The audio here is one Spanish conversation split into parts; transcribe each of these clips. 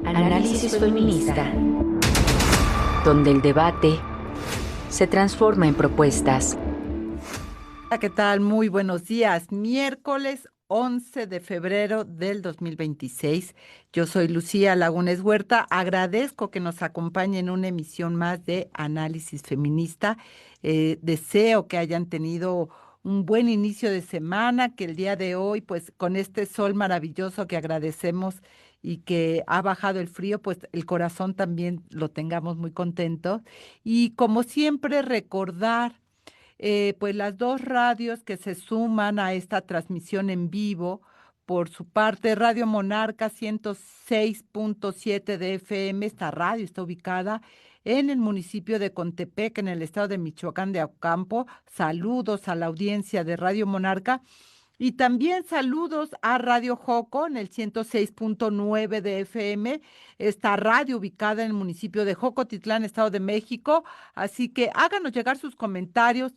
Análisis feminista, donde el debate se transforma en propuestas. Hola, ¿qué tal? Muy buenos días. Miércoles 11 de febrero del 2026. Yo soy Lucía Lagunes Huerta. Agradezco que nos acompañe en una emisión más de Análisis Feminista. Deseo que hayan tenido un buen inicio de semana, que el día de hoy, pues con este sol maravilloso que agradecemos y que ha bajado el frío, pues el corazón también lo tengamos muy contento. Y como siempre, recordar pues las dos radios que se suman a esta transmisión en vivo. Por su parte, Radio Monarca 106.7 de FM, esta radio está ubicada en el municipio de Contepec, en el estado de Michoacán de Ocampo. Saludos a la audiencia de Radio Monarca. Y también saludos a Radio Joco en el 106.9 de FM, esta radio ubicada en el municipio de Jocotitlán, Estado de México. Así que háganos llegar sus comentarios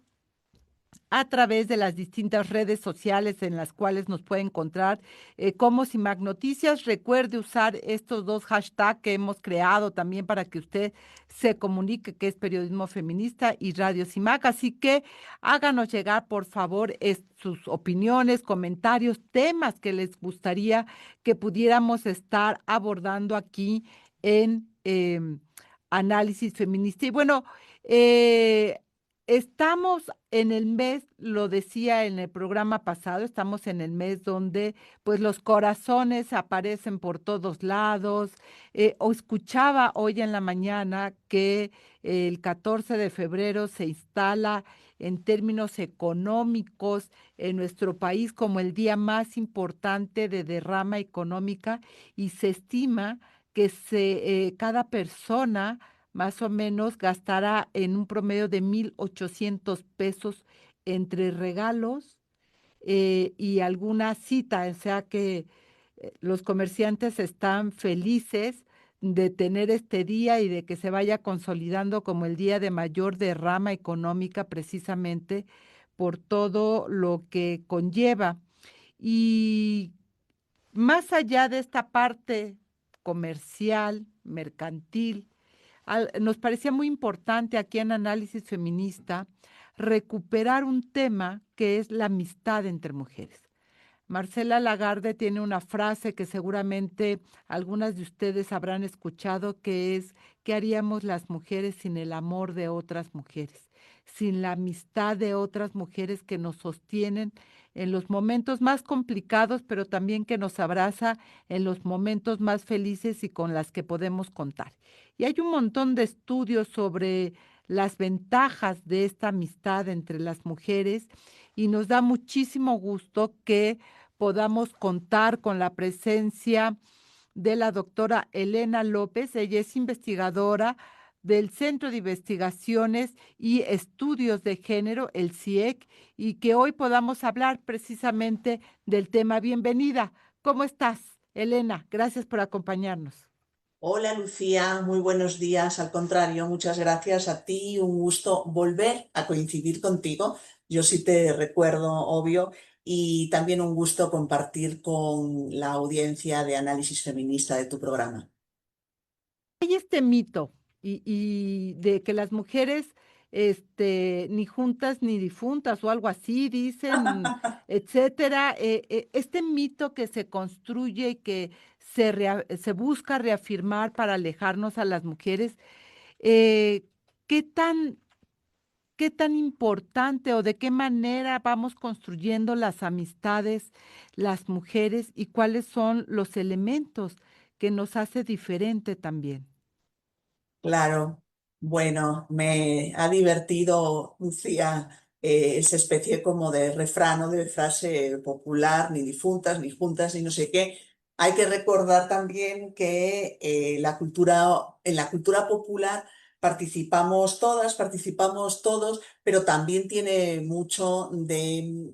a través de las distintas redes sociales en las cuales nos puede encontrar como CIMAC Noticias. Recuerde usar estos dos hashtags que hemos creado también para que usted se comunique, que es Periodismo Feminista y Radio CIMAC. Así que háganos llegar, por favor, sus opiniones, comentarios, temas que les gustaría que pudiéramos estar abordando aquí en Análisis Feminista. Y bueno, eh, estamos en el mes, lo decía en el programa pasado, estamos en el mes donde pues los corazones aparecen por todos lados. O escuchaba hoy en la mañana que el 14 de febrero se instala en términos económicos en nuestro país como el día más importante de derrama económica, y se estima que cada persona más o menos gastará en un promedio de 1,800 pesos entre regalos y alguna cita. O sea que los comerciantes están felices de tener este día y de que se vaya consolidando como el día de mayor derrama económica, precisamente por todo lo que conlleva. Y más allá de esta parte comercial, mercantil, nos parecía muy importante aquí en Análisis Feminista recuperar un tema que es la amistad entre mujeres. Marcela Lagarde tiene una frase que seguramente algunas de ustedes habrán escuchado, que es: ¿qué haríamos las mujeres sin el amor de otras mujeres? Sin la amistad de otras mujeres que nos sostienen en los momentos más complicados, pero también que nos abraza en los momentos más felices y con las que podemos contar. Y hay un montón de estudios sobre las ventajas de esta amistad entre las mujeres, y nos da muchísimo gusto que podamos contar con la presencia de la doctora Elena López. Ella es investigadora del Centro de Investigaciones y Estudios de Género, el CIEC, y que hoy podamos hablar precisamente del tema. Bienvenida. ¿Cómo estás, Elena? Gracias por acompañarnos. Hola Lucía, muy buenos días. Al contrario, muchas gracias a ti. Un gusto volver a coincidir contigo. Yo sí te recuerdo, obvio, y también un gusto compartir con la audiencia de análisis feminista de tu programa. Hay este mito y de que las mujeres, ni juntas ni difuntas o algo así, dicen, etcétera. Este mito que se construye y que se busca reafirmar para alejarnos a las mujeres, eh, ¿qué tan, qué tan importante o de qué manera vamos construyendo las amistades, las mujeres, y cuáles son los elementos que nos hace diferente también? Claro, bueno, me ha divertido, Lucía, esa especie como de refrán o de frase popular: ni difuntas, ni juntas, ni no sé qué. Hay que recordar también que en la cultura popular participamos todas, participamos todos, pero también tiene mucho de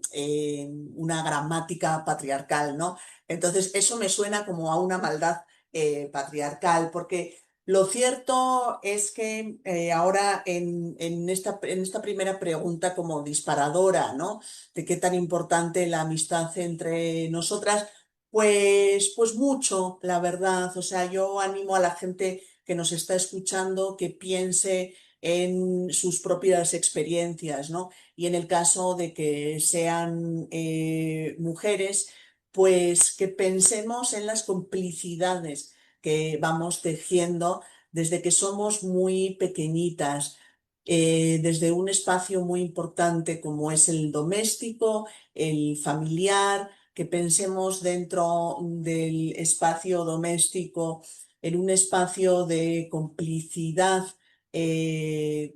una gramática patriarcal, ¿no? Entonces, eso me suena como a una maldad patriarcal, porque lo cierto es que ahora en esta primera pregunta como disparadora, ¿no? De qué tan importante la amistad entre nosotras, Pues mucho, la verdad. O sea, yo animo a la gente que nos está escuchando que piense en sus propias experiencias, ¿no? Y en el caso de que sean mujeres, pues que pensemos en las complicidades que vamos tejiendo desde que somos muy pequeñitas, desde un espacio muy importante como es el doméstico, el familiar, que pensemos dentro del espacio doméstico en un espacio de complicidad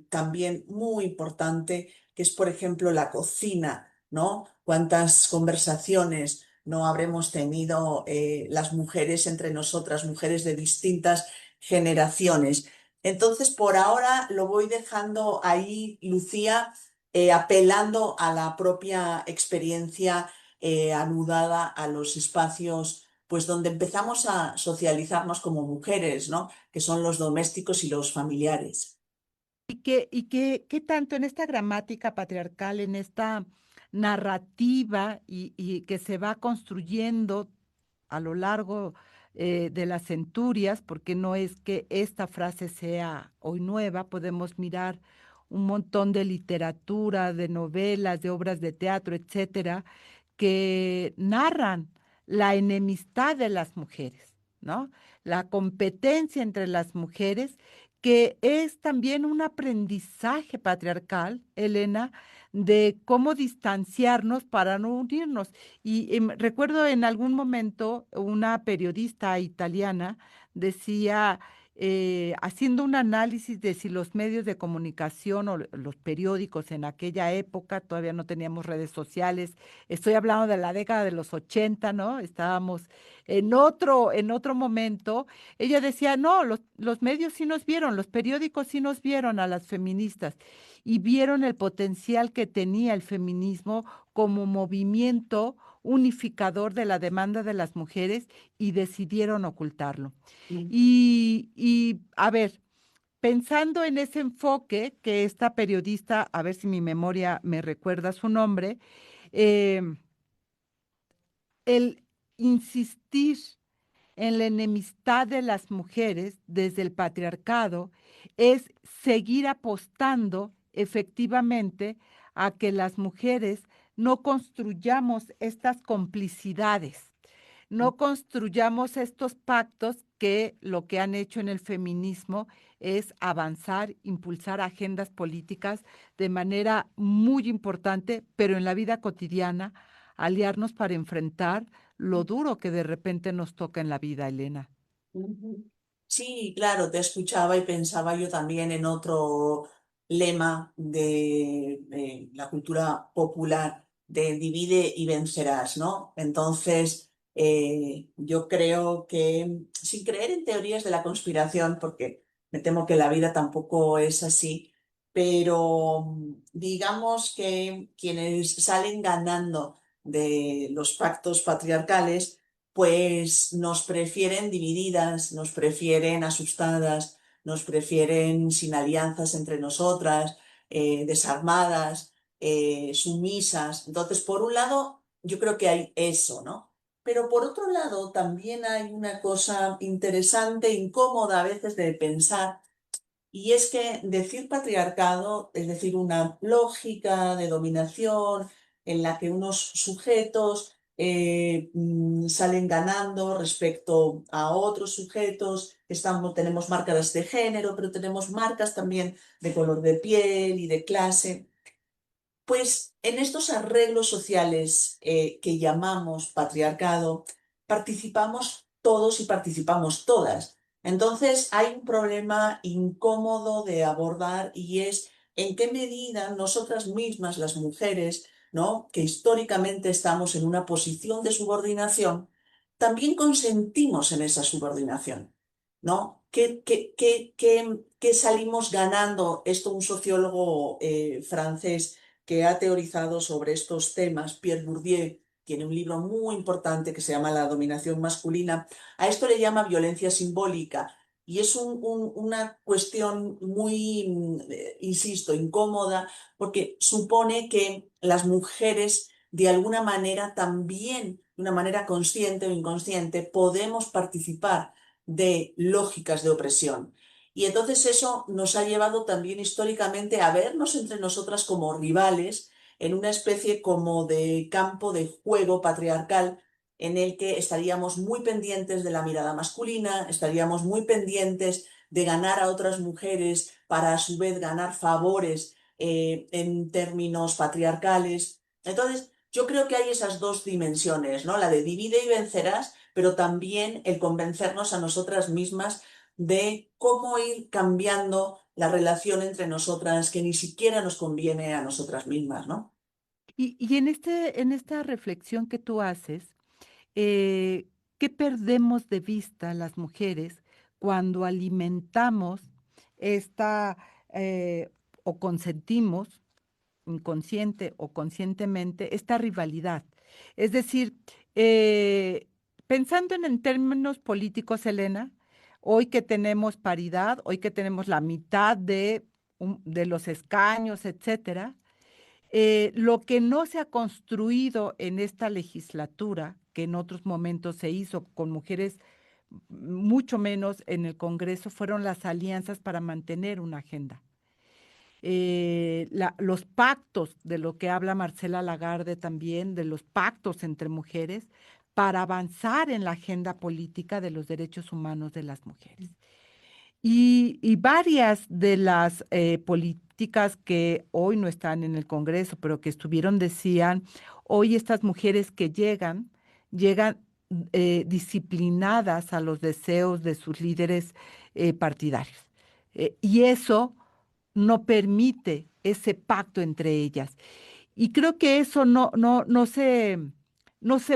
también muy importante, que es, por ejemplo, la cocina, ¿no? ¿Cuántas conversaciones no habremos tenido las mujeres entre nosotras, mujeres de distintas generaciones? Entonces, por ahora lo voy dejando ahí, Lucía, apelando a la propia experiencia anudada a los espacios, pues donde empezamos a socializarnos como mujeres, ¿no? Que son los domésticos y los familiares. ¿Qué tanto en esta gramática patriarcal, en esta narrativa y que se va construyendo a lo largo de las centurias, porque no es que esta frase sea hoy nueva, podemos mirar un montón de literatura, de novelas, de obras de teatro, etcétera, que narran la enemistad de las mujeres, ¿no? La competencia entre las mujeres, que es también un aprendizaje patriarcal, Elena, de cómo distanciarnos para no unirnos. Recuerdo en algún momento una periodista italiana decía, haciendo un análisis de si los medios de comunicación o los periódicos en aquella época, todavía no teníamos redes sociales, estoy hablando de la década de los 80, ¿no? Estábamos en otro momento. Ella decía, no, los medios sí nos vieron, los periódicos sí nos vieron a las feministas y vieron el potencial que tenía el feminismo como movimiento unificador de la demanda de las mujeres y decidieron ocultarlo. Mm. A ver, pensando en ese enfoque que esta periodista, a ver si mi memoria me recuerda su nombre, eh, el insistir en la enemistad de las mujeres desde el patriarcado es seguir apostando efectivamente a que las mujeres no construyamos estas complicidades, no construyamos estos pactos que lo que han hecho en el feminismo es avanzar, impulsar agendas políticas de manera muy importante, pero en la vida cotidiana, aliarnos para enfrentar lo duro que de repente nos toca en la vida, Elena. Ujú. Sí, claro, te escuchaba y pensaba yo también en otro lema de la cultura popular, de divide y vencerás, ¿no? Entonces, yo creo que, sin creer en teorías de la conspiración, porque me temo que la vida tampoco es así, pero digamos que quienes salen ganando de los pactos patriarcales, pues nos prefieren divididas, nos prefieren asustadas, nos prefieren sin alianzas entre nosotras, desarmadas, sumisas. Entonces, por un lado, yo creo que hay eso, ¿no? Pero por otro lado, también hay una cosa interesante, incómoda a veces de pensar, y es que decir patriarcado es decir una lógica de dominación en la que unos sujetos salen ganando respecto a otros sujetos, tenemos marcas de género, pero tenemos marcas también de color de piel y de clase. Pues en estos arreglos sociales que llamamos patriarcado, participamos todos y participamos todas. Entonces hay un problema incómodo de abordar y es en qué medida nosotras mismas, las mujeres, ¿no? Que históricamente estamos en una posición de subordinación, también consentimos en esa subordinación, ¿no? ¿Qué salimos ganando? Esto un sociólogo francés que ha teorizado sobre estos temas, Pierre Bourdieu, tiene un libro muy importante que se llama La dominación masculina. A esto le llama violencia simbólica y es una cuestión muy, insisto, incómoda porque supone que las mujeres de alguna manera también, de una manera consciente o inconsciente, podemos participar de lógicas de opresión. Y entonces eso nos ha llevado también históricamente a vernos entre nosotras como rivales en una especie como de campo de juego patriarcal en el que estaríamos muy pendientes de la mirada masculina, estaríamos muy pendientes de ganar a otras mujeres para a su vez ganar favores en términos patriarcales. Entonces, yo creo que hay esas dos dimensiones, ¿no? La de divide y vencerás, pero también el convencernos a nosotras mismas de cómo ir cambiando la relación entre nosotras que ni siquiera nos conviene a nosotras mismas, ¿no? Y en esta reflexión que tú haces, eh, ¿qué perdemos de vista las mujeres cuando alimentamos esta o consentimos, inconsciente o conscientemente, esta rivalidad? Es decir, eh, pensando en términos políticos, Elena, hoy que tenemos paridad, hoy que tenemos la mitad de los escaños, etcétera, lo que no se ha construido en esta legislatura, que en otros momentos se hizo con mujeres mucho menos en el Congreso, fueron las alianzas para mantener una agenda. Los pactos, de lo que habla Marcela Lagarde también, de los pactos entre mujeres para avanzar en la agenda política de los derechos humanos de las mujeres. Y varias de las políticas que hoy no están en el Congreso, pero que estuvieron, decían, hoy estas mujeres que llegan disciplinadas a los deseos de sus líderes partidarios. Y eso no permite ese pacto entre ellas. Y creo que eso no se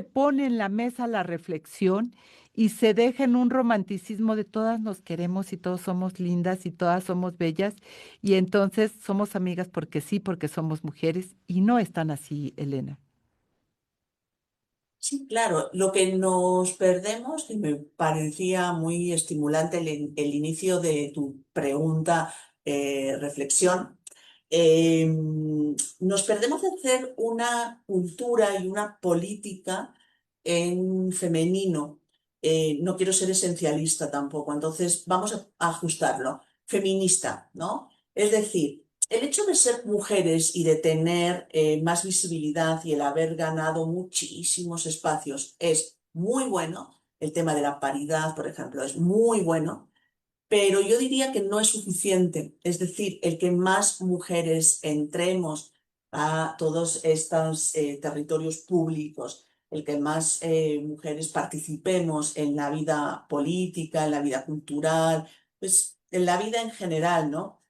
pone en la mesa la reflexión y se deja en un romanticismo de todas nos queremos y todos somos lindas y todas somos bellas y entonces somos amigas porque sí, porque somos mujeres y no están así, Elena. Sí, claro, lo que nos perdemos, que me parecía muy estimulante el inicio de tu pregunta, reflexión, nos perdemos de hacer una cultura y una política en femenino. No quiero ser esencialista tampoco, entonces vamos a ajustarlo. Feminista, ¿no? Es decir, el hecho de ser mujeres y de tener más visibilidad y el haber ganado muchísimos espacios es muy bueno. El tema de la paridad, por ejemplo, es muy bueno, pero yo diría que no es suficiente. Es decir, el que más mujeres entremos a todos estos territorios públicos, el que más mujeres participemos en la vida política, en la vida cultural, pues en la vida en general, ¿no?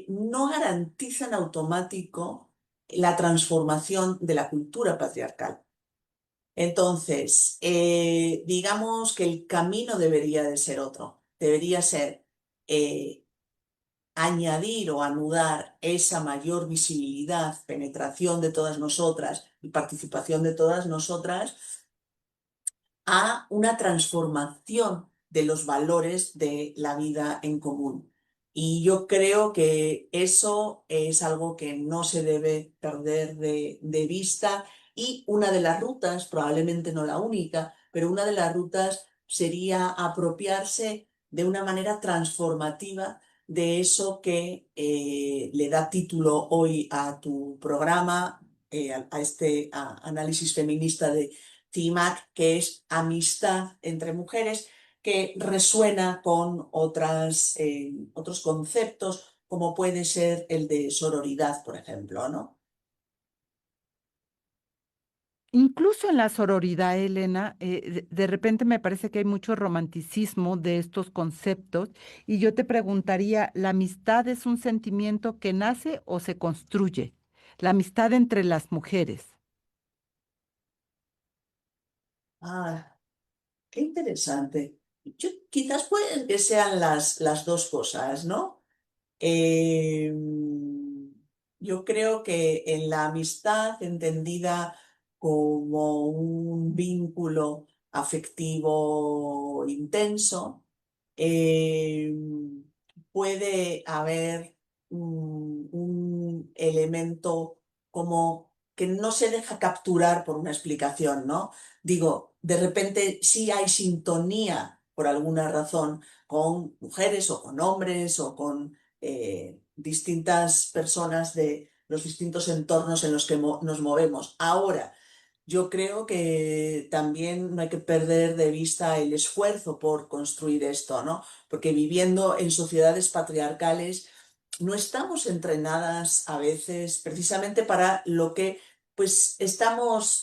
No garantiza en automático la transformación de la cultura patriarcal. Entonces, digamos que el camino debería de ser otro. Debería ser eh, añadir o anudar esa mayor visibilidad, penetración de todas nosotras y participación de todas nosotras a una transformación de los valores de la vida en común. Y yo creo que eso es algo que no se debe perder de vista y una de las rutas, probablemente no la única, pero una de las rutas sería apropiarse de una manera transformativa de eso que le da título hoy a tu programa, a este análisis feminista de TIMAC, que es amistad entre mujeres, que resuena con otros conceptos, como puede ser el de sororidad, por ejemplo, ¿no? Incluso en la sororidad, Elena, de repente me parece que hay mucho romanticismo de estos conceptos y yo te preguntaría, ¿la amistad es un sentimiento que nace o se construye? La amistad entre las mujeres. Ah, qué interesante. Quizás pueden que sean las dos cosas, ¿no? Eh, yo creo que en la amistad entendida como un vínculo afectivo intenso, eh, puede haber un elemento como que no se deja capturar por una explicación, ¿no? Digo, de repente sí hay sintonía por alguna razón con mujeres o con hombres o con distintas personas de los distintos entornos en los que nos movemos. Ahora, yo creo que también no hay que perder de vista el esfuerzo por construir esto, ¿no? Porque viviendo en sociedades patriarcales no estamos entrenadas a veces precisamente para lo que pues estamos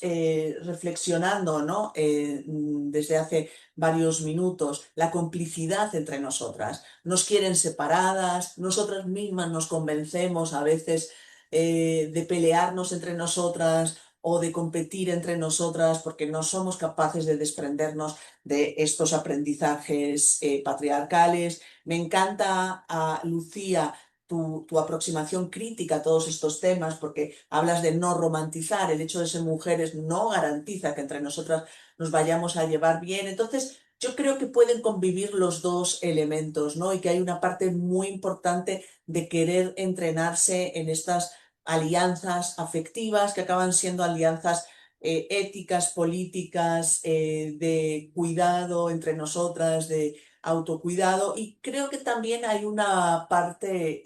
reflexionando, ¿no? Desde hace varios minutos, la complicidad entre nosotras. Nos quieren separadas, nosotras mismas nos convencemos a veces de pelearnos entre nosotras o de competir entre nosotras porque no somos capaces de desprendernos de estos aprendizajes patriarcales. Me encanta, Lucía, tu aproximación crítica a todos estos temas, porque hablas de no romantizar, el hecho de ser mujeres no garantiza que entre nosotras nos vayamos a llevar bien. Entonces, yo creo que pueden convivir los dos elementos, ¿no? Y que hay una parte muy importante de querer entrenarse en estas alianzas afectivas que acaban siendo alianzas éticas, políticas, de cuidado entre nosotras, de autocuidado, y creo que también hay una parte,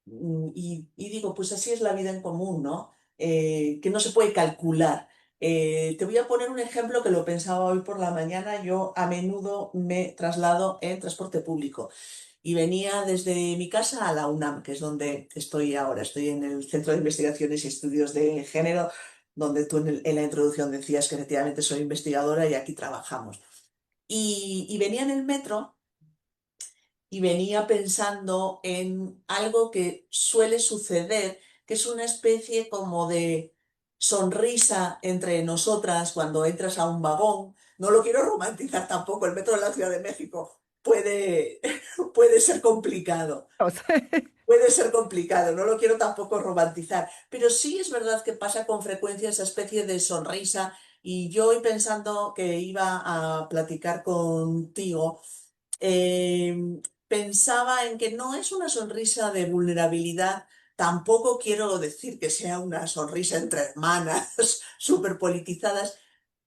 y digo, pues así es la vida en común, ¿no? Que no se puede calcular. Te voy a poner un ejemplo que lo pensaba hoy por la mañana. Yo a menudo me traslado en transporte público y venía desde mi casa a la UNAM, que es donde estoy ahora. Estoy en el Centro de Investigaciones y Estudios de Género, donde tú en la introducción decías que efectivamente soy investigadora y aquí trabajamos. Y venía en el metro y venía pensando en algo que suele suceder, que es una especie como de sonrisa entre nosotras cuando entras a un vagón. No lo quiero romantizar tampoco, el metro de la Ciudad de México puede, puede ser complicado. O sea, Puede ser complicado, no lo quiero tampoco romantizar, pero sí es verdad que pasa con frecuencia esa especie de sonrisa, y yo hoy pensando que iba a platicar contigo, pensaba en que no es una sonrisa de vulnerabilidad, tampoco quiero decir que sea una sonrisa entre hermanas súper politizadas.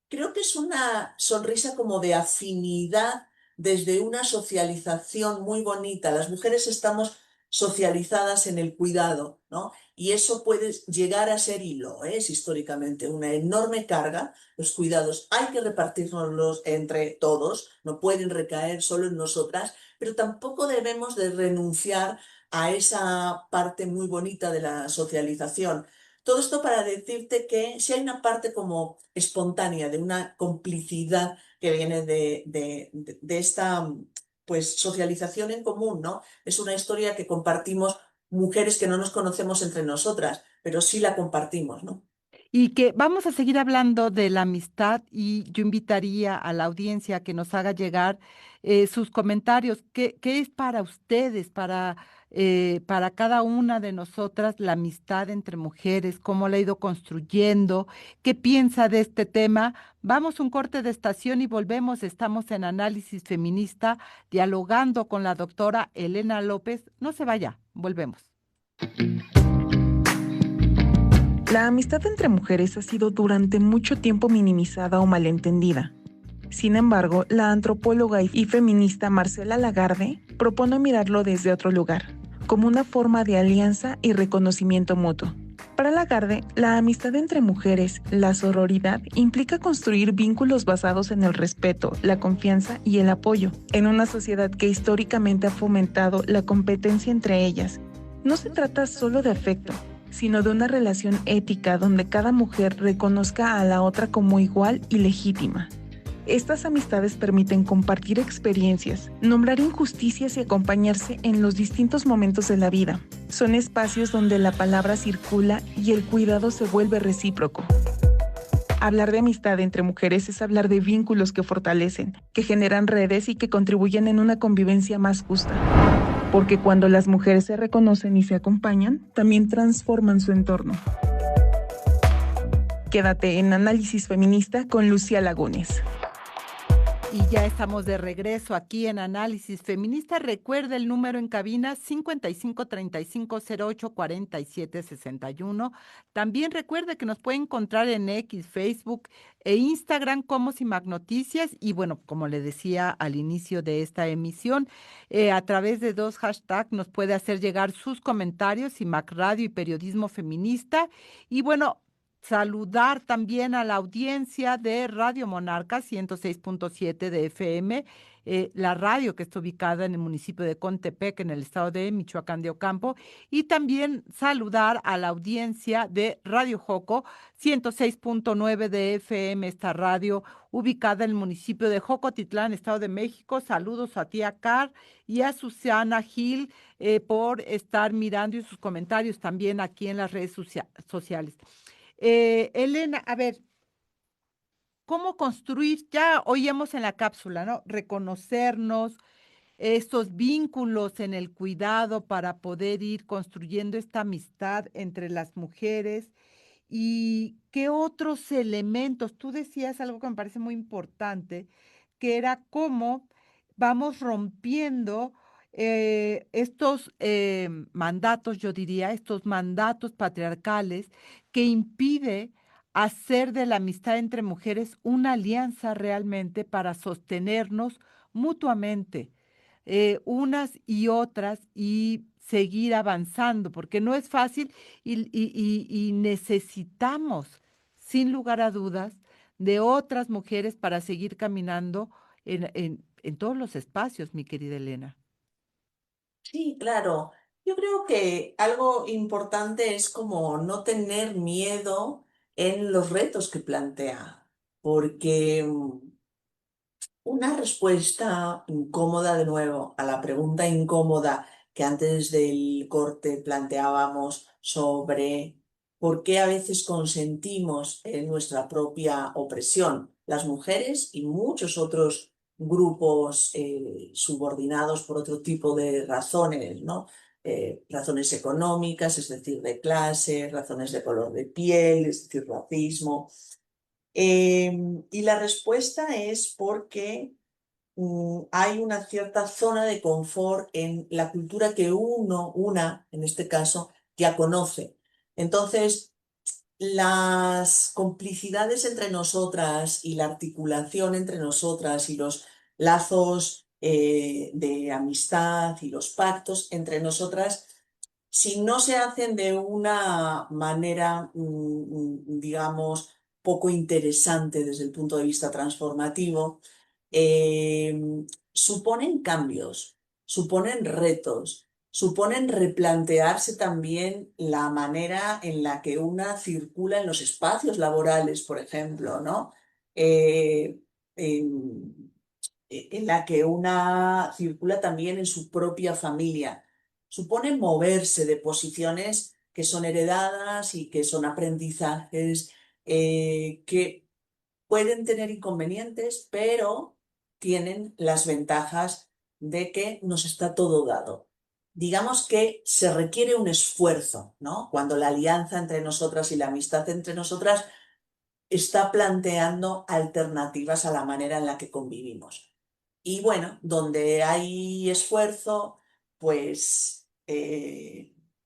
Creo que es una sonrisa como de afinidad desde una socialización muy bonita. Las mujeres estamos socializadas en el cuidado, ¿no? Y eso puede llegar a ser, y lo es históricamente, una enorme carga. Los cuidados hay que repartirnos entre todos, no pueden recaer solo en nosotras, pero tampoco debemos de renunciar a esa parte muy bonita de la socialización. Todo esto para decirte que si hay una parte como espontánea, de una complicidad que viene de esta pues socialización en común, ¿no? Es una historia que compartimos mujeres que no nos conocemos entre nosotras, pero sí la compartimos, ¿no? y que vamos a seguir hablando de la amistad y yo invitaría a la audiencia a que nos haga llegar sus comentarios. ¿Qué es para ustedes, para cada una de nosotras, la amistad entre mujeres? ¿Cómo la ha ido construyendo? ¿Qué piensa de este tema? Vamos a un corte de estación y volvemos. Estamos en Análisis Feminista, dialogando con la doctora Elena López. No se vaya, volvemos. La amistad entre mujeres ha sido durante mucho tiempo minimizada o malentendida. Sin embargo, la antropóloga y feminista Marcela Lagarde propone mirarlo desde otro lugar, como una forma de alianza y reconocimiento mutuo. Para Lagarde, la amistad entre mujeres, la sororidad, implica construir vínculos basados en el respeto, la confianza y el apoyo, en una sociedad que históricamente ha fomentado la competencia entre ellas. No se trata solo de afecto, sino de una relación ética donde cada mujer reconozca a la otra como igual y legítima. Estas amistades permiten compartir experiencias, nombrar injusticias y acompañarse en los distintos momentos de la vida. Son espacios donde la palabra circula y el cuidado se vuelve recíproco. Hablar de amistad entre mujeres es hablar de vínculos que fortalecen, que generan redes y que contribuyen en una convivencia más justa. Porque cuando las mujeres se reconocen y se acompañan, también transforman su entorno. Quédate en Análisis Feminista con Lucía Lagunes. Y ya estamos de regreso aquí en Análisis Feminista. Recuerda el número en cabina 5535084761. También recuerda que nos puede encontrar en X, Facebook e Instagram como Simac Noticias. Y bueno, como le decía al inicio de esta emisión, a través de 2 hashtags nos puede hacer llegar sus comentarios, Simac Radio y Periodismo Feminista. Y bueno, saludar también a la audiencia de Radio Monarca 106.7 de FM, la radio que está ubicada en el municipio de Contepec, en el estado de Michoacán de Ocampo, y también saludar a la audiencia de Radio Joco 106.9 de FM, esta radio ubicada en el municipio de Jocotitlán, Estado de México. Saludos a tía Car y a Susana Gil por estar mirando y sus comentarios también aquí en las redes sociales. Elena, a ver, ¿cómo construir? Ya oímos en la cápsula, ¿no? Reconocernos, estos vínculos en el cuidado para poder ir construyendo esta amistad entre las mujeres. ¿Y qué otros elementos? Tú decías algo que me parece muy importante, que era cómo vamos rompiendo estos mandatos, yo diría, estos mandatos patriarcales que impide hacer de la amistad entre mujeres una alianza realmente para sostenernos mutuamente, unas y otras, y seguir avanzando, porque no es fácil y necesitamos, sin lugar a dudas, de otras mujeres para seguir caminando en todos los espacios, mi querida Elena. Sí, claro. Yo creo que algo importante es como no tener miedo en los retos que plantea, porque una respuesta incómoda de nuevo a la pregunta incómoda que antes del corte planteábamos sobre por qué a veces consentimos en nuestra propia opresión, las mujeres y muchos otros grupos subordinados por otro tipo de razones, ¿no? Razones económicas, es decir, de clase, razones de color de piel, es decir, racismo. Y la respuesta es porque hay una cierta zona de confort en la cultura que en este caso, ya conoce. Entonces, las complicidades entre nosotras y la articulación entre nosotras y los lazos de amistad y los pactos entre nosotras, si no se hacen de una manera, digamos, poco interesante desde el punto de vista transformativo, eh, suponen cambios, suponen retos, suponen replantearse también la manera en la que una circula en los espacios laborales, por ejemplo, ¿no? En, en la que una circula también en su propia familia. Suponen moverse de posiciones que son heredadas y que son aprendizajes que pueden tener inconvenientes, pero tienen las ventajas de que nos está todo dado. Digamos que se requiere un esfuerzo, ¿no? Cuando la alianza entre nosotras y la amistad entre nosotras está planteando alternativas a la manera en la que convivimos. Y bueno, donde hay esfuerzo, pues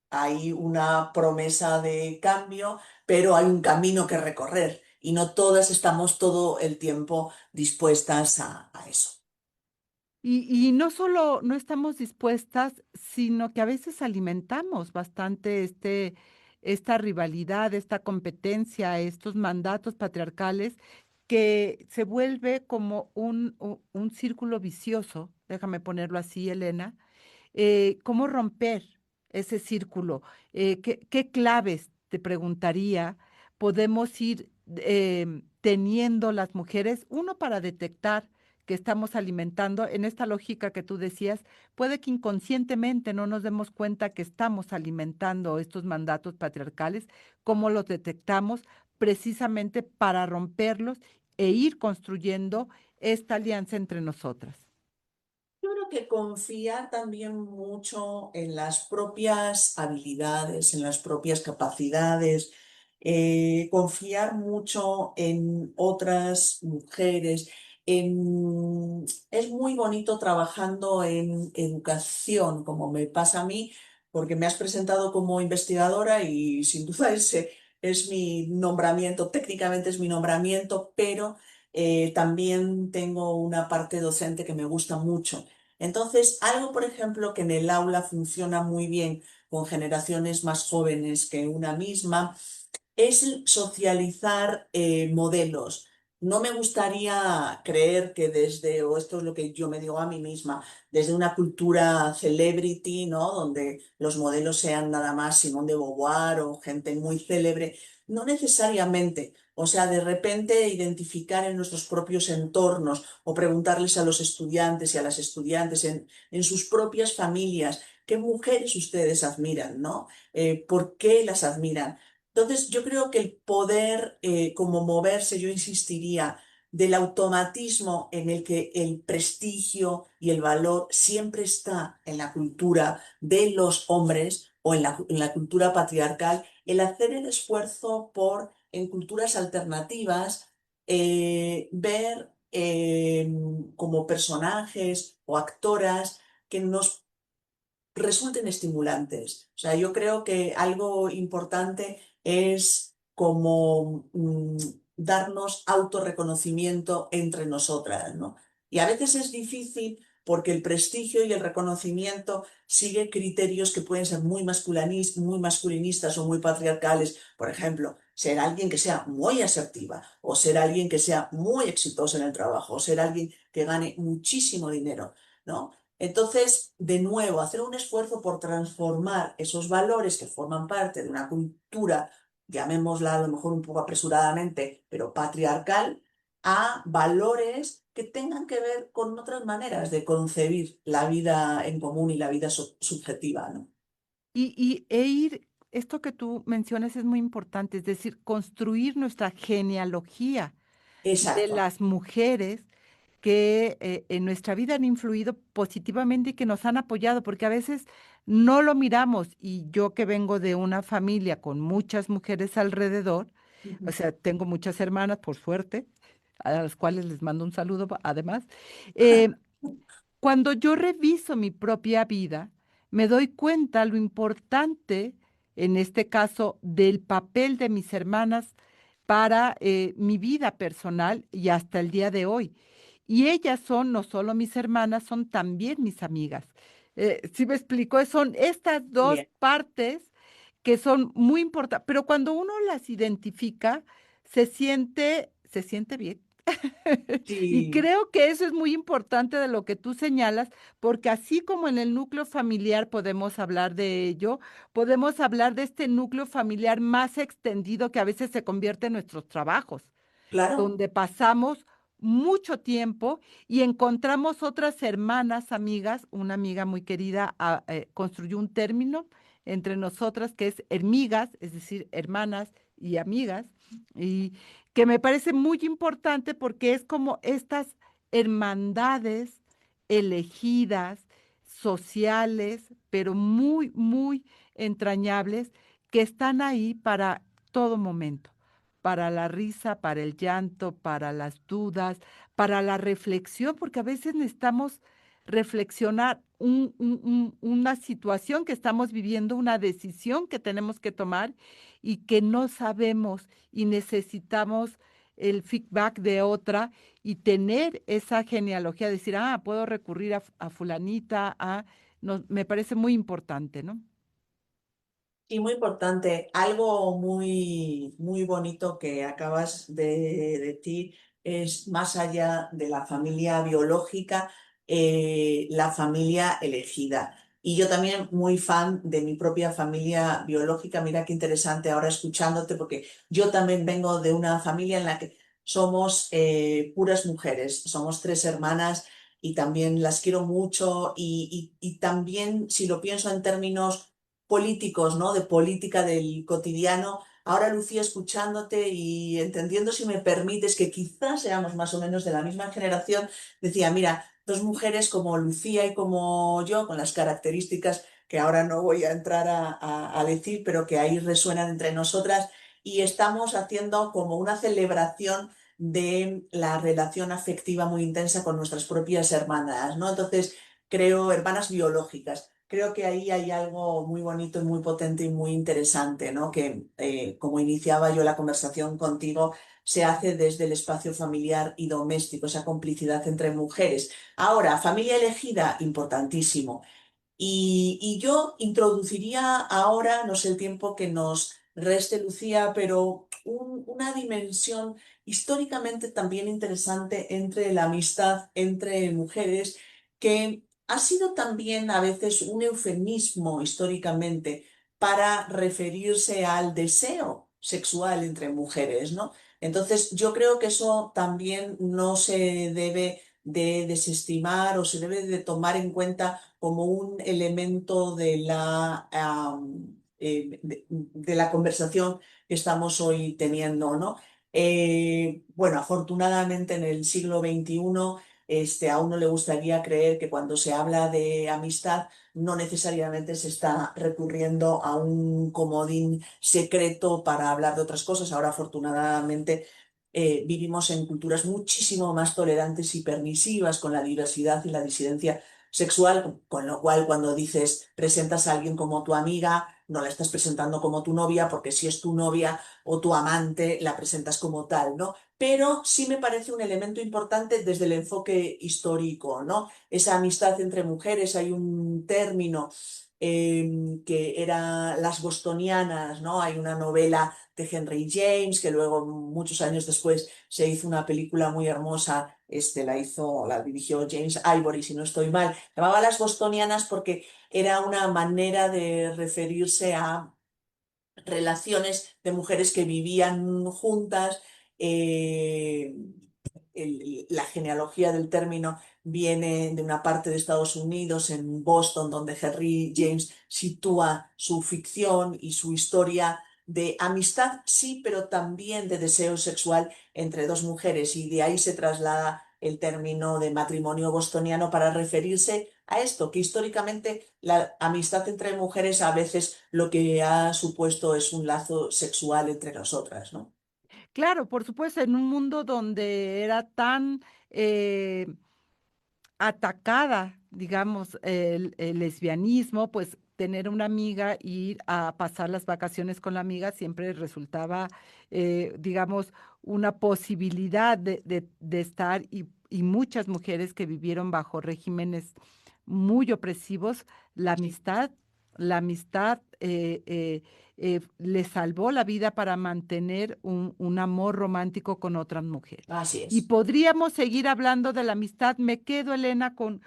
hay una promesa de cambio, pero hay un camino que recorrer y no todas estamos todo el tiempo dispuestas a eso. Y no solo no estamos dispuestas, sino que a veces alimentamos bastante esta rivalidad, esta competencia, estos mandatos patriarcales que se vuelve como un círculo vicioso, déjame ponerlo así, Elena. ¿Cómo romper ese círculo? ¿Qué claves, te preguntaría, podemos ir teniendo las mujeres? Uno, para detectar que estamos alimentando, en esta lógica que tú decías, puede que inconscientemente no nos demos cuenta que estamos alimentando estos mandatos patriarcales. ¿Cómo los detectamos? Precisamente para romperlos e ir construyendo esta alianza entre nosotras. Yo creo que confiar también mucho en las propias habilidades, en las propias capacidades, confiar mucho en otras mujeres es muy bonito trabajando en educación, como me pasa a mí, porque me has presentado como investigadora y sin duda ese es mi nombramiento, técnicamente es mi nombramiento, pero también tengo una parte docente que me gusta mucho. Entonces, algo, por ejemplo, que en el aula funciona muy bien con generaciones más jóvenes que una misma, es el socializar modelos. No me gustaría creer que desde, o esto es lo que yo me digo a mí misma, desde una cultura celebrity, ¿no? Donde los modelos sean nada más Simone de Beauvoir o gente muy célebre, no necesariamente. O sea, de repente identificar en nuestros propios entornos o preguntarles a los estudiantes y a las estudiantes en sus propias familias qué mujeres ustedes admiran, ¿no? ¿Por qué las admiran? Entonces, yo creo que el poder, como moverse, yo insistiría, del automatismo en el que el prestigio y el valor siempre está en la cultura de los hombres o en la cultura patriarcal, el hacer el esfuerzo por, en culturas alternativas, ver como personajes o actoras que nos resulten estimulantes. O sea, yo creo que algo importante es como darnos autorreconocimiento entre nosotras, ¿no? Y a veces es difícil porque el prestigio y el reconocimiento sigue criterios que pueden ser muy masculinistas o muy patriarcales. Por ejemplo, ser alguien que sea muy asertiva, o ser alguien que sea muy exitoso en el trabajo, o ser alguien que gane muchísimo dinero, ¿no? Entonces, de nuevo, hacer un esfuerzo por transformar esos valores que forman parte de una cultura, llamémosla a lo mejor un poco apresuradamente, pero patriarcal, a valores que tengan que ver con otras maneras de concebir la vida en común y la vida subjetiva, ¿no? Esto que tú mencionas es muy importante, es decir, construir nuestra genealogía de Exacto, las mujeres que en nuestra vida han influido positivamente y que nos han apoyado, porque a veces no lo miramos. Y yo que vengo de una familia con muchas mujeres alrededor, o ujú, sea, tengo muchas hermanas, por suerte, a las cuales les mando un saludo además. eh, Cuando yo reviso mi propia vida, me doy cuenta lo importante, en este caso, del papel de mis hermanas para mi vida personal y hasta el día de hoy. Y ellas son no solo mis hermanas, son también mis amigas. ¿Sí me explico? Son estas dos bien, partes que son muy importantes, pero cuando uno las identifica, se siente bien. Y sí, creo que eso es muy importante de lo que tú señalas, porque así como en el núcleo familiar podemos hablar de ello, podemos hablar de este núcleo familiar más extendido que a veces se convierte en nuestros trabajos, claro, donde pasamos mucho tiempo y encontramos otras hermanas, amigas. Una amiga muy querida construyó un término entre nosotras que es hermigas, es decir, hermanas y amigas, y que me parece muy importante porque es como estas hermandades elegidas, sociales, pero muy, muy entrañables, que están ahí para todo momento, para la risa, para el llanto, para las dudas, para la reflexión, porque a veces necesitamos reflexionar una situación que estamos viviendo, una decisión que tenemos que tomar y que no sabemos y necesitamos el feedback de otra y tener esa genealogía, decir, ah, puedo recurrir a fulanita, me parece muy importante, ¿no? y muy importante, algo muy bonito que acabas de decir es más allá de la familia biológica, la familia elegida. Y yo también muy fan de mi propia familia biológica. Mira qué interesante ahora escuchándote, porque yo también vengo de una familia en la que somos puras mujeres, somos tres hermanas y también las quiero mucho y también si lo pienso en términos políticos, ¿no? De política del cotidiano. Ahora, Lucía, escuchándote y entendiendo, si me permites, que quizás seamos más o menos de la misma generación, decía, mira, dos mujeres como Lucía y como yo, con las características que ahora no voy a entrar a decir, pero que ahí resuenan entre nosotras, y estamos haciendo como una celebración de la relación afectiva muy intensa con nuestras propias hermanas, ¿no? Entonces, creo, hermanas biológicas. Creo que ahí hay algo muy bonito y muy potente y muy interesante, ¿no? Que, como iniciaba yo la conversación contigo, se hace desde el espacio familiar y doméstico, esa complicidad entre mujeres. Ahora, familia elegida, importantísimo. Y yo introduciría ahora, no sé el tiempo que nos reste, Lucía, pero una dimensión históricamente también interesante entre la amistad entre mujeres, que ha sido también a veces un eufemismo históricamente para referirse al deseo sexual entre mujeres, ¿no? Entonces, yo creo que eso también no se debe de desestimar o se debe de tomar en cuenta como un elemento de la conversación que estamos hoy teniendo, ¿no? Bueno, afortunadamente en el siglo XXI, a uno le gustaría creer que cuando se habla de amistad no necesariamente se está recurriendo a un comodín secreto para hablar de otras cosas. Ahora, afortunadamente, vivimos en culturas muchísimo más tolerantes y permisivas con la diversidad y la disidencia sexual, con lo cual cuando dices presentas a alguien como tu amiga, no la estás presentando como tu novia, porque si es tu novia o tu amante, la presentas como tal, ¿no? Pero sí me parece un elemento importante desde el enfoque histórico, ¿no? Esa amistad entre mujeres, hay un término que era las bostonianas, ¿no? Hay una novela de Henry James que luego, muchos años después, se hizo una película muy hermosa, la dirigió James Ivory, si no estoy mal. Se llamaba Las Bostonianas porque era una manera de referirse a relaciones de mujeres que vivían juntas. eh, la genealogía del término viene de una parte de Estados Unidos, en Boston, donde Henry James sitúa su ficción y su historia de amistad, sí, pero también de deseo sexual entre dos mujeres, y de ahí se traslada el término de matrimonio bostoniano para referirse a esto, que históricamente la amistad entre mujeres a veces lo que ha supuesto es un lazo sexual entre nosotras, ¿no? Claro, por supuesto, en un mundo donde era tan eh, atacada, digamos, el lesbianismo, pues tener una amiga, ir a pasar las vacaciones con la amiga siempre resultaba, digamos, una posibilidad de estar, y muchas mujeres que vivieron bajo regímenes muy opresivos, la Sí, amistad, la amistad les salvó la vida para mantener un amor romántico con otras mujeres. así Y es. podríamos seguir hablando de la amistad. Me quedo, Elena, con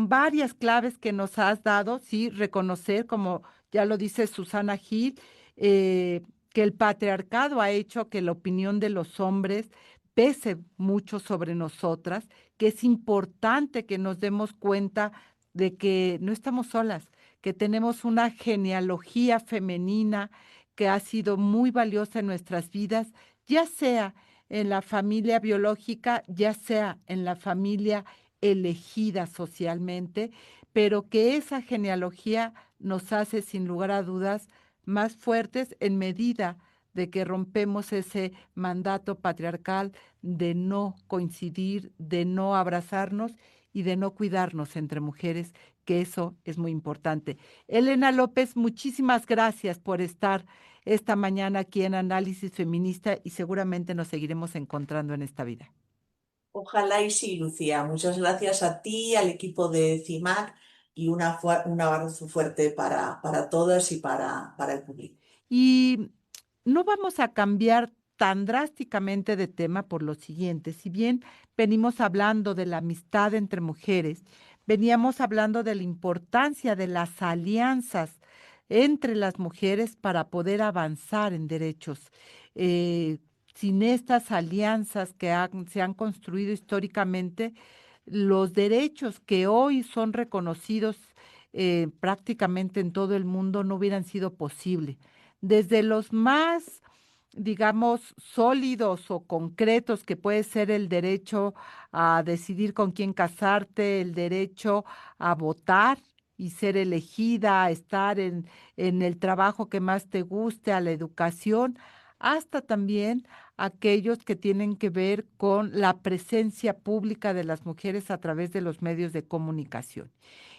varias claves que nos has dado. Sí, reconocer, como ya lo dice Susana Gil, que el patriarcado ha hecho que la opinión de los hombres pese mucho sobre nosotras, que es importante que nos demos cuenta de que no estamos solas, que tenemos una genealogía femenina que ha sido muy valiosa en nuestras vidas, ya sea en la familia biológica, ya sea en la familia elegida socialmente, pero que esa genealogía nos hace, sin lugar a dudas, más fuertes en medida de que rompemos ese mandato patriarcal de no coincidir, de no abrazarnos y de no cuidarnos entre mujeres, que eso es muy importante. Elena López, muchísimas gracias por estar esta mañana aquí en Análisis Feminista, y seguramente nos seguiremos encontrando en esta vida. Ojalá y sí, Lucía. Muchas gracias a ti, al equipo de CIMAC, y un abrazo fuerte para todas y para el público. Y no vamos a cambiar tan drásticamente de tema por lo siguiente. Si bien venimos hablando de la amistad entre mujeres, veníamos hablando de la importancia de las alianzas entre las mujeres para poder avanzar en derechos. Eh, Sin estas alianzas que se han construido históricamente, los derechos que hoy son reconocidos prácticamente en todo el mundo no hubieran sido posibles. Desde los más, digamos, sólidos o concretos, que puede ser el derecho a decidir con quién casarte, el derecho a votar y ser elegida, a estar en el trabajo que más te guste, a la educación, hasta también aquellos que tienen que ver con la presencia pública de las mujeres a través de los medios de comunicación.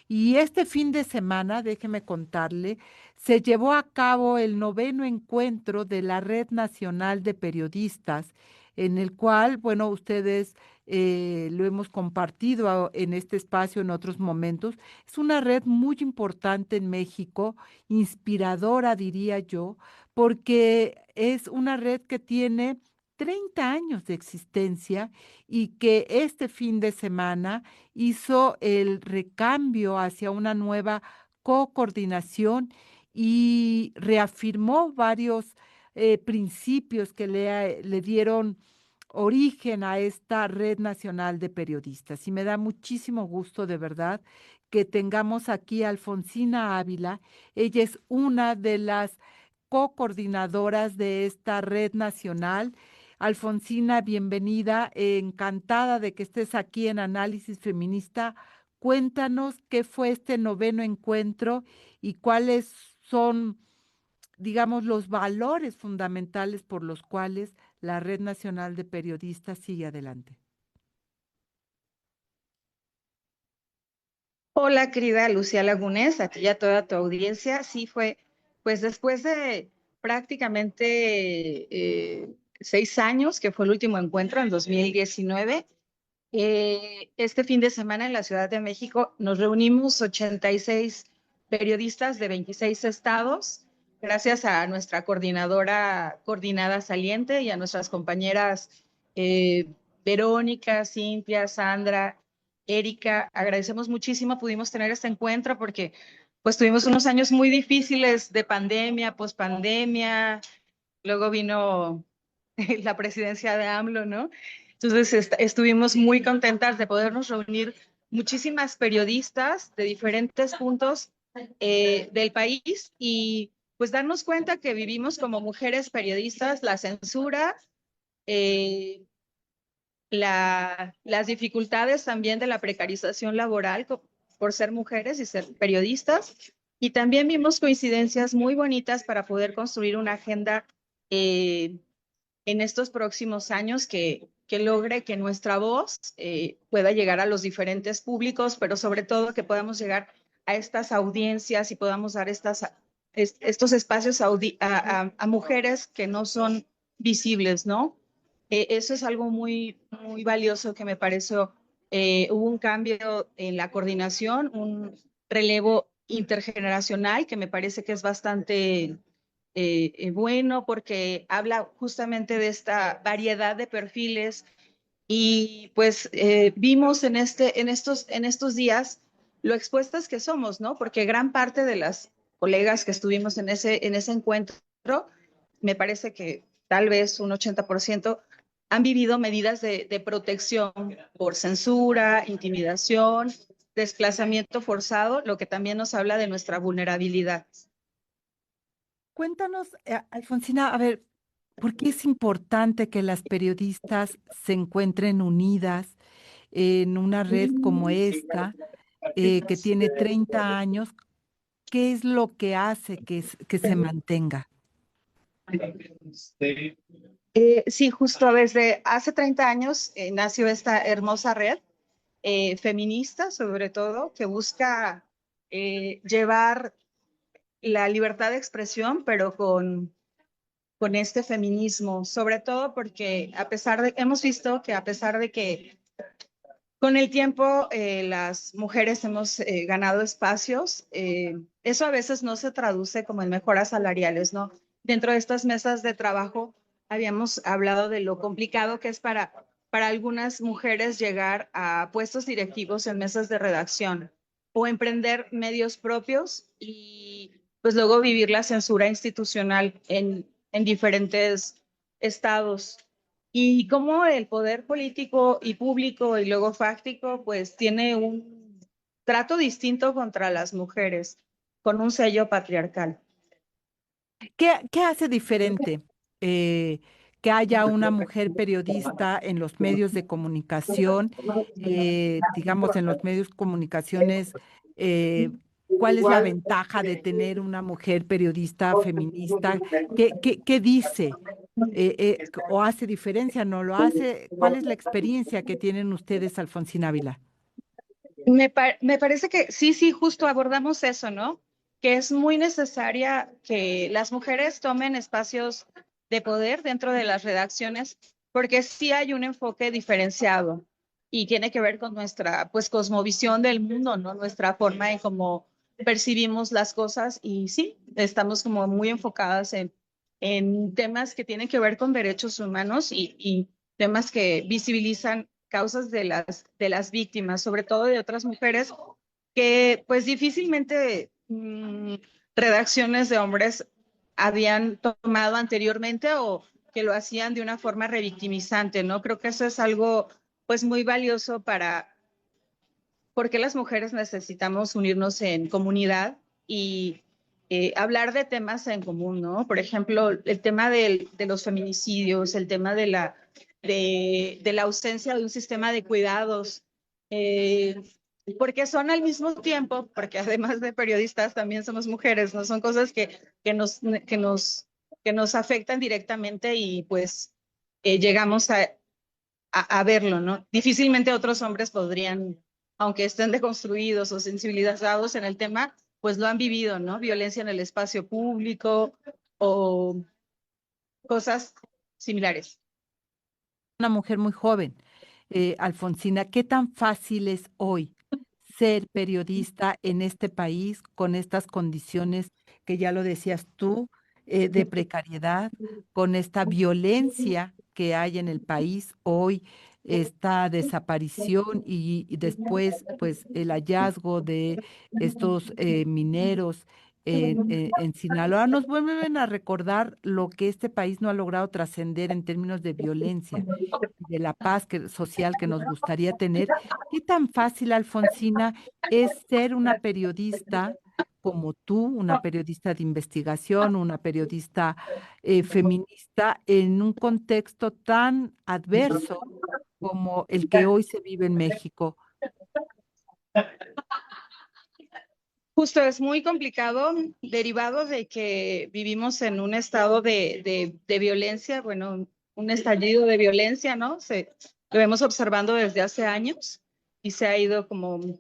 Y este fin de semana, déjeme contarle, se llevó a cabo el 9º encuentro de la Red Nacional de Periodistas, en el cual, bueno, ustedes lo hemos compartido en este espacio en otros momentos. Es una red muy importante en México, inspiradora, diría yo, porque es una red que tiene 30 años de existencia y que este fin de semana hizo el recambio hacia una nueva co-coordinación y reafirmó varios principios que le dieron origen a esta Red Nacional de Periodistas. Y me da muchísimo gusto, de verdad, que tengamos aquí a Alfonsina Ávila. Ella es una de las co-coordinadoras de esta Red Nacional. Alfonsina, bienvenida, encantada de que estés aquí en Análisis Feminista. Cuéntanos qué fue este 9º encuentro y cuáles son, digamos, los valores fundamentales por los cuales la Red Nacional de Periodistas sigue adelante. Hola, querida Lucía Lagunés, a ti y a toda tu audiencia. Sí, fue, pues después de prácticamente 6 años, que fue el último encuentro en 2019, este fin de semana en la Ciudad de México nos reunimos 86 periodistas de 26 estados, gracias a nuestra coordinada saliente y a nuestras compañeras eh, Verónica, Cintia, Sandra, Erika. Agradecemos muchísimo, pudimos tener este encuentro porque pues tuvimos unos años muy difíciles de pandemia, pospandemia, luego vino la presidencia de AMLO, ¿no? Entonces estuvimos muy contentas de podernos reunir muchísimas periodistas de diferentes puntos del país y pues darnos cuenta que vivimos como mujeres periodistas la censura, eh, las dificultades también de la precarización laboral por ser mujeres y ser periodistas. Y también vimos coincidencias muy bonitas para poder construir una agenda en estos próximos años que logre que nuestra voz pueda llegar a los diferentes públicos, pero sobre todo que podamos llegar a estas audiencias y podamos dar estos espacios a mujeres que no son visibles, ¿no? Eso es algo muy, muy valioso que me pareció. Hubo un cambio en la coordinación, un relevo intergeneracional que me parece que es bastante bueno porque habla justamente de esta variedad de perfiles y pues vimos en estos días lo expuestas que somos, ¿no? Porque gran parte de las colegas que estuvimos en ese encuentro, me parece que tal vez un 80% han vivido medidas de protección por censura, intimidación, desplazamiento forzado, lo que también nos habla de nuestra vulnerabilidad. Cuéntanos, Alfonsina, a ver, ¿por qué es importante que las periodistas se encuentren unidas en una red como esta, que tiene 30 años? ¿Qué es lo que hace que se mantenga? Sí, justo desde hace 30 años nació esta hermosa red feminista, sobre todo, que busca llevar la libertad de expresión, pero con este feminismo, sobre todo porque hemos visto que a pesar de que con el tiempo las mujeres hemos ganado espacios, eso a veces no se traduce como en mejoras salariales, ¿no? Dentro de estas mesas de trabajo habíamos hablado de lo complicado que es para algunas mujeres llegar a puestos directivos en mesas de redacción o emprender medios propios y pues luego vivir la censura institucional en diferentes estados. Y cómo el poder político y público y luego fáctico pues tiene un trato distinto contra las mujeres, con un sello patriarcal. ¿Qué hace diferente que haya una mujer periodista en los medios de comunicación, digamos, en los medios de comunicaciones? ¿Cuál es la ventaja de tener una mujer periodista feminista? ¿Qué dice ¿O hace diferencia? ¿No lo hace? ¿Cuál es la experiencia que tienen ustedes, Alfonsina Ávila? Me parece que sí, sí, justo abordamos eso, ¿no? Que es muy necesaria que las mujeres tomen espacios de poder dentro de las redacciones, porque sí hay un enfoque diferenciado y tiene que ver con nuestra, pues, cosmovisión del mundo, ¿no? Nuestra forma en cómo percibimos las cosas y sí, estamos como muy enfocadas en temas que tienen que ver con derechos humanos y temas que visibilizan causas de las víctimas, sobre todo de otras mujeres que pues difícilmente redacciones de hombres habían tomado anteriormente o que lo hacían de una forma revictimizante, ¿no? Creo que eso es algo pues muy valioso para, porque las mujeres necesitamos unirnos en comunidad y hablar de temas en común, ¿no? Por ejemplo, el tema de los feminicidios, el tema de la ausencia de un sistema de cuidados, eh, porque son al mismo tiempo, porque además de periodistas también somos mujeres, ¿no? Son cosas que nos, que nos, que nos afectan directamente y pues llegamos a verlo, ¿no? Difícilmente otros hombres podrían, aunque estén deconstruidos o sensibilizados en el tema, pues lo han vivido, ¿no? Violencia en el espacio público o cosas similares. Una mujer muy joven, Alfonsina, ¿qué tan fácil es hoy ser periodista en este país con estas condiciones que ya lo decías tú, de precariedad, con esta violencia que hay en el país hoy, esta desaparición y después, pues, el hallazgo de estos mineros en Sinaloa? Nos vuelven a recordar lo que este país no ha logrado trascender en términos de violencia y de la paz social que nos gustaría tener. ¿Qué tan fácil, Alfonsina, es ser una periodista como tú, una periodista de investigación, una periodista feminista en un contexto tan adverso como el que hoy se vive en México? Justo es muy complicado, derivado de que vivimos en un estado de violencia, bueno, un estallido de violencia, ¿no? Lo vemos observando desde hace años y se ha ido como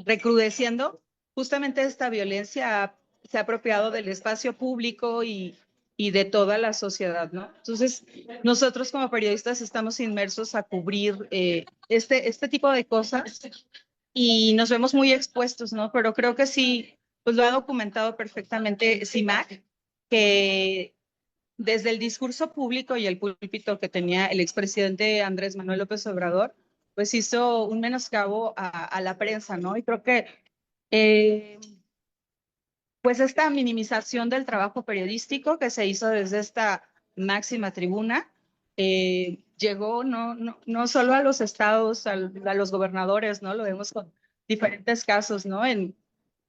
recrudeciendo. Justamente esta violencia se ha apropiado del espacio público y de toda la sociedad, ¿no? Entonces, nosotros como periodistas estamos inmersos a cubrir este tipo de cosas y nos vemos muy expuestos, ¿no? Pero creo que sí, pues lo ha documentado perfectamente CIMAC, que desde el discurso público y el púlpito que tenía el expresidente Andrés Manuel López Obrador, pues hizo un menoscabo a la prensa, ¿no? Y creo que eh, pues esta minimización del trabajo periodístico que se hizo desde esta máxima tribuna llegó no solo a los estados, a los gobernadores, ¿no? Lo vemos con diferentes casos, ¿no? En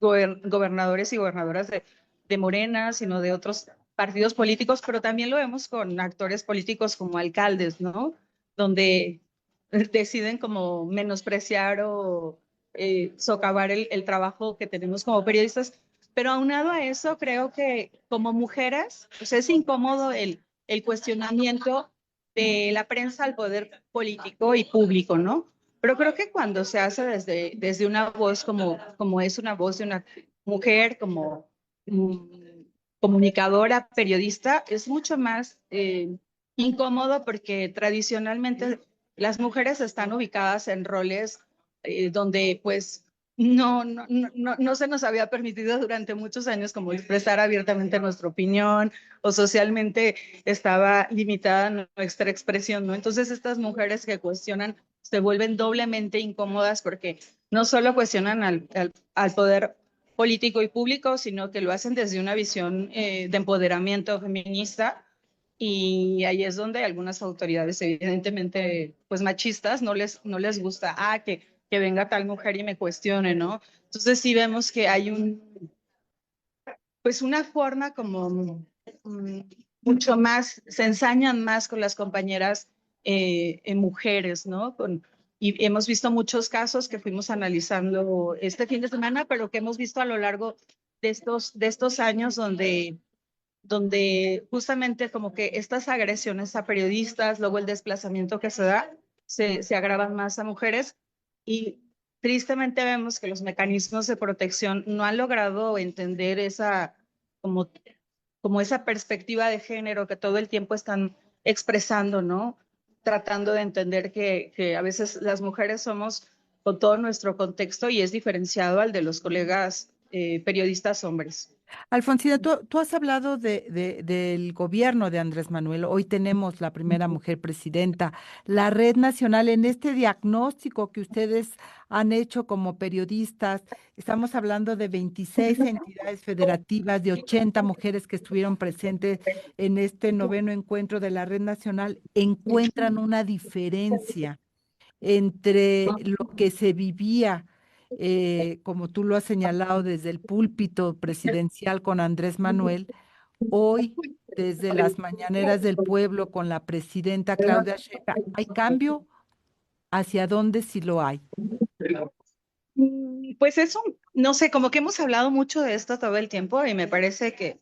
gobernadores y gobernadoras de Morena, sino de otros partidos políticos, pero también lo vemos con actores políticos como alcaldes, ¿no? Donde deciden como menospreciar o socavar el trabajo que tenemos como periodistas. Pero aunado a eso, creo que como mujeres, pues es incómodo el cuestionamiento de la prensa al poder político y público, ¿no? Pero creo que cuando se hace desde una voz como es una voz de una mujer, como comunicadora, periodista, es mucho más incómodo porque tradicionalmente las mujeres están ubicadas en roles donde pues no se nos había permitido durante muchos años como expresar abiertamente nuestra opinión o socialmente estaba limitada nuestra expresión, ¿no? Entonces estas mujeres que cuestionan se vuelven doblemente incómodas porque no solo cuestionan al poder político y público, sino que lo hacen desde una visión de empoderamiento feminista y ahí es donde algunas autoridades, evidentemente, pues machistas, no les gusta, que venga tal mujer y me cuestione, ¿no? Entonces sí vemos que hay pues una forma como mucho más, se ensañan más con las compañeras en mujeres, ¿no? Y hemos visto muchos casos que fuimos analizando este fin de semana, pero que hemos visto a lo largo de estos años donde donde justamente como que estas agresiones a periodistas, luego el desplazamiento que se da, se agravan más a mujeres y tristemente vemos que los mecanismos de protección no han logrado entender esa, como, como esa perspectiva de género que todo el tiempo están expresando, ¿no? Tratando de entender que a veces las mujeres somos con todo nuestro contexto y es diferenciado al de los colegas periodistas hombres. Alfonsina, tú has hablado del gobierno de Andrés Manuel. Hoy tenemos la primera mujer presidenta. La Red Nacional, en este diagnóstico que ustedes han hecho como periodistas, estamos hablando de 26 entidades federativas, de 80 mujeres que estuvieron presentes en este noveno encuentro de la Red Nacional. ¿Encuentran una diferencia entre lo que se vivía, como tú lo has señalado, desde el púlpito presidencial con Andrés Manuel, hoy desde las mañaneras del pueblo con la presidenta Claudia Sheinbaum? ¿Hay cambio? ¿Hacia dónde sí lo hay? Pues eso, no sé, como que hemos hablado mucho de esto todo el tiempo y me parece que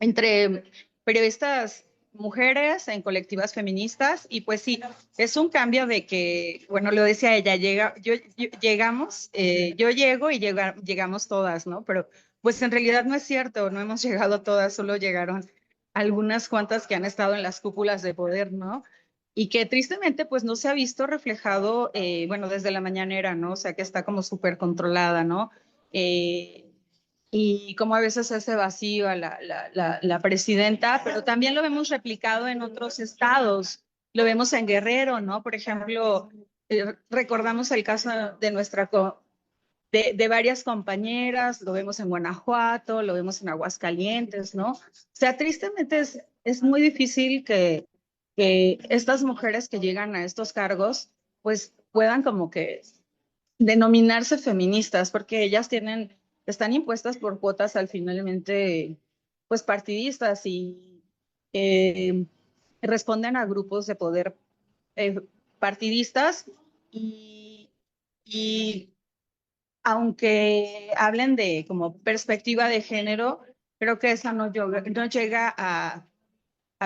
entre periodistas mujeres en colectivas feministas y pues sí, es un cambio de que, bueno, lo decía ella, llegamos, yo llego y llegamos todas, ¿no? Pero pues en realidad no es cierto, no hemos llegado todas, solo llegaron algunas cuantas que han estado en las cúpulas de poder, ¿no? Y que tristemente pues no se ha visto reflejado, bueno, desde la mañanera, ¿no? O sea, que está como súper controlada, ¿no? Y como a veces se hace vacío a la presidenta, pero también lo vemos replicado en otros estados. Lo vemos en Guerrero, ¿no? Por ejemplo, recordamos el caso de de varias compañeras, lo vemos en Guanajuato, lo vemos en Aguascalientes, ¿no? O sea, tristemente es muy difícil que estas mujeres que llegan a estos cargos, pues puedan como que denominarse feministas, porque ellas están impuestas por cuotas al finalmente, pues partidistas y eh, responden a grupos de poder eh, partidistas y, y aunque hablen de como perspectiva de género, creo que esa no llega a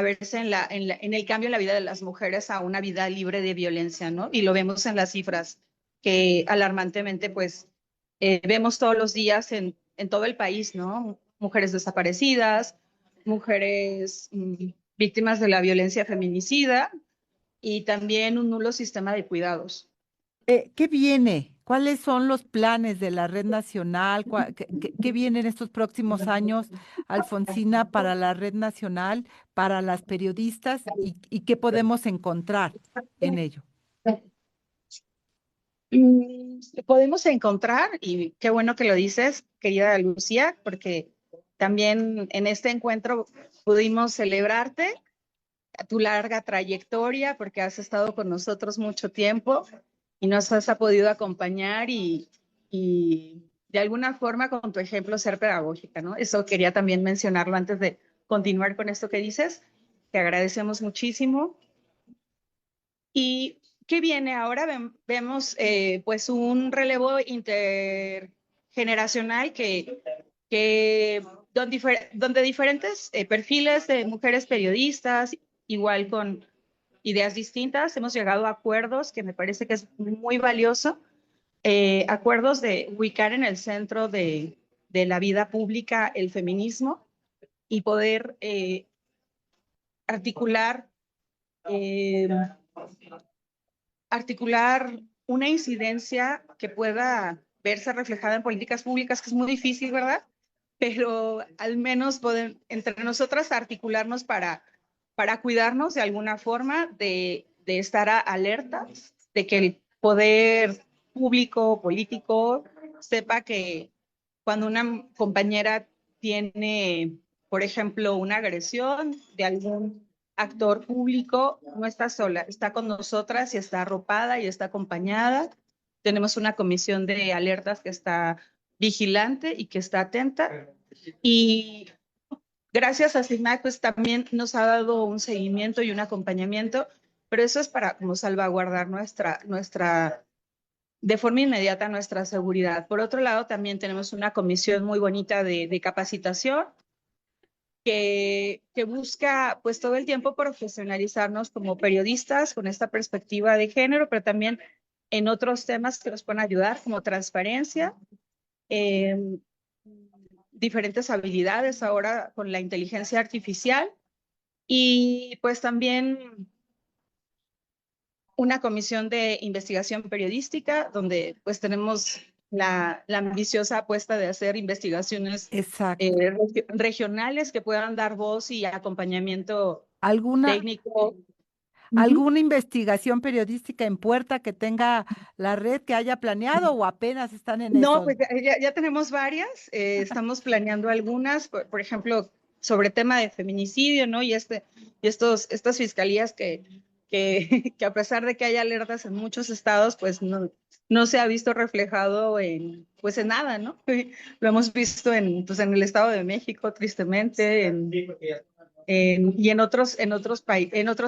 verse en el cambio en la vida de las mujeres a una vida libre de violencia, ¿no? Y lo vemos en las cifras que alarmantemente, pues, vemos todos los días en todo el país, ¿no? Mujeres desaparecidas, mujeres víctimas de la violencia feminicida y también un nulo sistema de cuidados. ¿Qué viene? ¿Cuáles son los planes de la Red Nacional? ¿Qué viene en estos próximos años, Alfonsina, para la Red Nacional, para las periodistas y qué podemos encontrar en ello? Podemos encontrar, y qué bueno que lo dices, querida Lucía, porque también en este encuentro pudimos celebrarte tu larga trayectoria, porque has estado con nosotros mucho tiempo y nos has podido acompañar y de alguna forma con tu ejemplo ser pedagógica, ¿no? Eso quería también mencionarlo antes de continuar con esto que dices. Te agradecemos muchísimo. ¿Y qué viene ahora? Vemos pues un relevo intergeneracional donde diferentes perfiles de mujeres periodistas, igual con ideas distintas, hemos llegado a acuerdos que me parece que es muy valioso, acuerdos de ubicar en el centro de la vida pública el feminismo y poder articular eh, articular una incidencia que pueda verse reflejada en políticas públicas, que es muy difícil, ¿verdad? Pero al menos poder entre nosotras articularnos para cuidarnos de alguna forma, de estar alertas, de que el poder público, político, sepa que cuando una compañera tiene, por ejemplo, una agresión de algún actor público, no está sola, está con nosotras y está arropada y está acompañada. Tenemos una comisión de alertas que está vigilante y que está atenta. Y gracias a SIGNAC, pues también nos ha dado un seguimiento y un acompañamiento, pero eso es para como salvaguardar de forma inmediata nuestra seguridad. Por otro lado, también tenemos una comisión muy bonita de capacitación que busca pues todo el tiempo profesionalizarnos como periodistas con esta perspectiva de género, pero también en otros temas que nos pueden ayudar, como transparencia, diferentes habilidades ahora con la inteligencia artificial y pues también una comisión de investigación periodística donde pues tenemos la ambiciosa apuesta de hacer investigaciones Exacto. regionales que puedan dar voz y acompañamiento ¿Alguna, técnico. alguna investigación periodística en puerta que tenga la red que haya planeado o apenas están en No, eso? pues ya tenemos varias, estamos planeando algunas, por ejemplo, sobre tema de feminicidio, ¿no? Y estas fiscalías que a pesar de que hay alertas en muchos estados, pues no se ha visto reflejado pues en nada, ¿no? Lo hemos visto pues en el Estado de México, tristemente, y en otros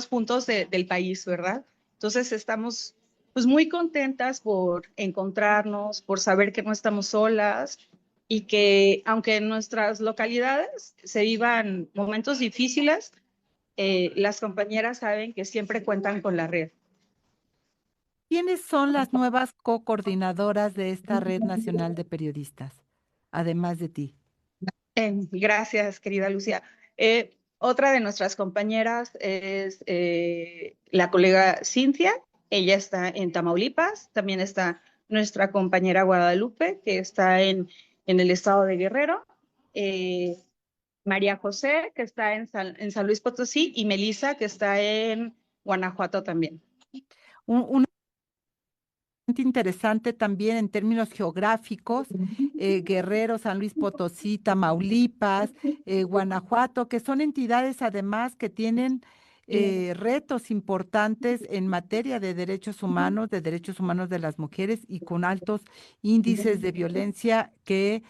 puntos del país, ¿verdad? Entonces estamos pues muy contentas por encontrarnos, por saber que no estamos solas y que aunque en nuestras localidades se vivan momentos difíciles, las compañeras saben que siempre cuentan con la red. ¿Quiénes son las nuevas co-coordinadoras de esta Red Nacional de Periodistas, además de ti? Gracias, querida Lucía. Otra de nuestras compañeras es la colega Cintia. Ella está en Tamaulipas. También está nuestra compañera Guadalupe, que está en el estado de Guerrero. María José, que está en San Luis Potosí. Y Melissa, que está en Guanajuato también. Un interesante también en términos geográficos, Guerrero, San Luis Potosí, Tamaulipas, Guanajuato, que son entidades además que tienen retos importantes en materia de derechos humanos de las mujeres y con altos índices de violencia que,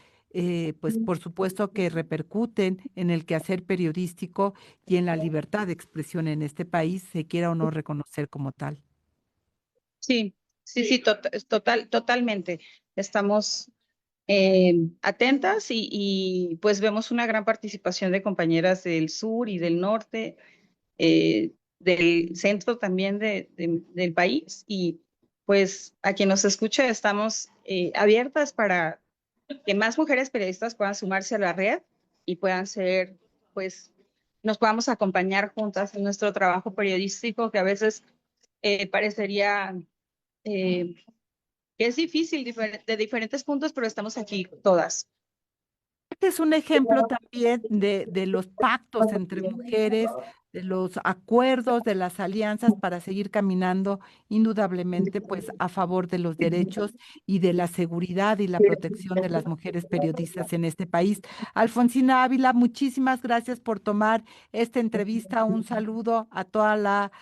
pues por supuesto que repercuten en el quehacer periodístico y en la libertad de expresión en este país, se quiera o no reconocer como tal. Sí, totalmente. Estamos atentas y pues vemos una gran participación de compañeras del sur y del norte, del centro también del país y pues a quien nos escuche estamos abiertas para que más mujeres periodistas puedan sumarse a la red y puedan ser, pues, nos podamos acompañar juntas en nuestro trabajo periodístico que a veces parecería que es difícil de diferentes puntos, pero estamos aquí todas. Este es un ejemplo también de los pactos entre mujeres, de los acuerdos, de las alianzas para seguir caminando indudablemente pues a favor de los derechos y de la seguridad y la protección de las mujeres periodistas en este país. Alfonsina Ávila, muchísimas gracias por tomar esta entrevista. Un saludo a toda la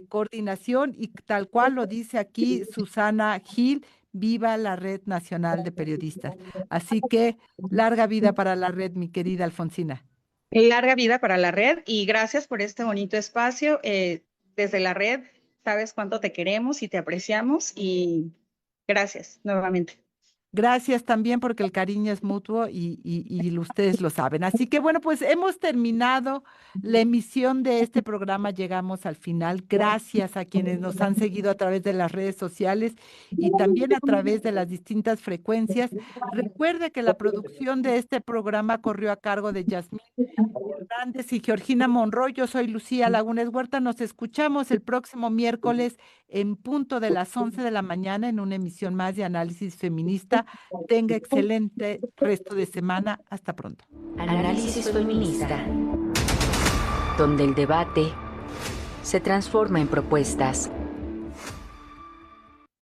coordinación y tal cual lo dice aquí Susana Gil, viva la Red Nacional de Periodistas. Así que larga vida para la red, mi querida Alfonsina. Larga vida para la red y gracias por este bonito espacio. Desde la red, sabes cuánto te queremos y te apreciamos y gracias nuevamente. Gracias también porque el cariño es mutuo y ustedes lo saben. Así que bueno, pues hemos terminado la emisión de este programa, llegamos al final. Gracias a quienes nos han seguido a través de las redes sociales y también a través de las distintas frecuencias. Recuerde que la producción de este programa corrió a cargo de Yasmín Hernández y Georgina Monroy. Yo soy Lucía Lagunes Huerta. Nos escuchamos el próximo miércoles en punto de las 11 de la mañana en una emisión más de Análisis Feminista. Tenga excelente resto de semana. Hasta pronto. Análisis Feminista, donde el debate se transforma en propuestas.